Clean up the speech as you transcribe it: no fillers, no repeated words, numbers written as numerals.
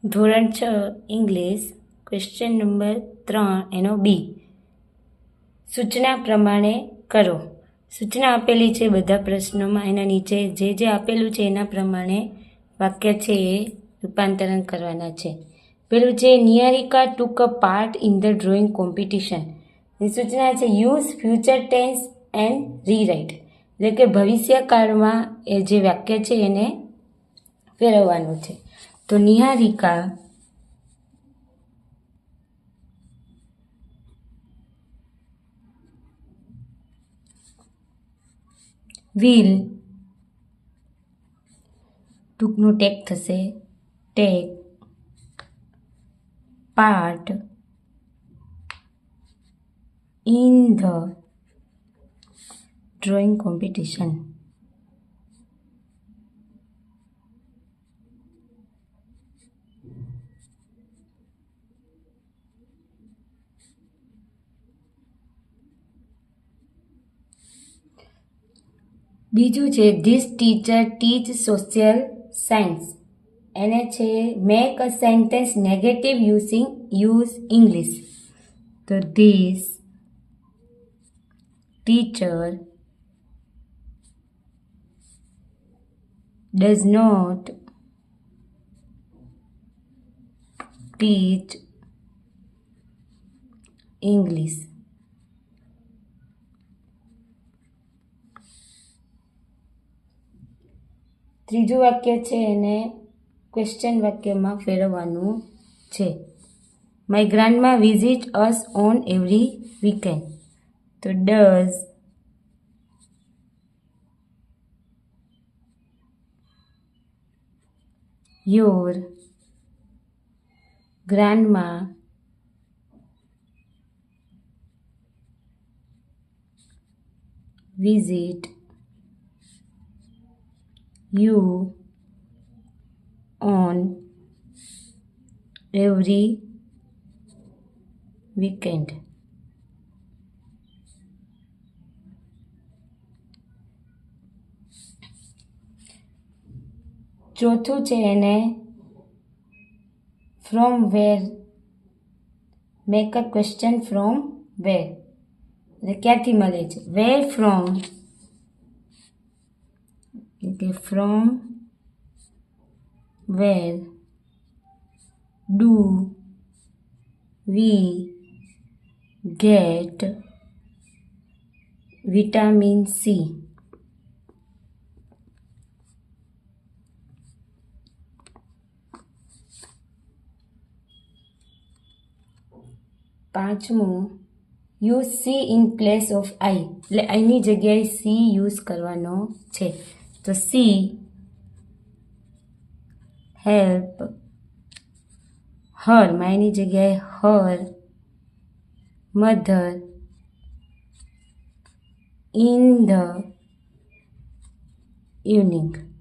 ધોરણ 6 English question number 3 એનો બી. સૂચના પ્રમાણે કરો. સૂચના આપેલી છે બધા પ્રશ્નોમાં. એના નીચે જે આપેલું છે એના પ્રમાણે વાક્ય છે એ રૂપાંતરણ કરવાના છે. પેલું છે Niharika took a part in the drawing competition. એ સૂચના છે use future tense and rewrite. એટલે કે ભવિષ્યકાળમાં એ જે વાક્ય છે એને ફેરવવાનું છે. તો નિહારિકા વિલ, ટૂંકનું ટેક થશે, take part in the drawing competition. બીજું છે this teacher teach social science. એને છે make a sentence negative use English. તો this teacher does not teach English. ત્રીજું વાક્ય છે એને ક્વેશ્ચન વાક્યમાં ફેરવવાનું છે. My grandma visit us on every weekend. તો does your grandma visit you on every weekend. ચોથું છે એને from where. Make a question from where. એટલે ક્યાંથી મળે છે. વેર ફ્રોમ એટલે from where do we get vitamin C. પાંચમું use she in place of I. એટલે આઈની જગ્યાએ સી યુઝ કરવાનો છે. તો સી હેલ્પ હર. માયની જગ્યાએ her mother in the evening.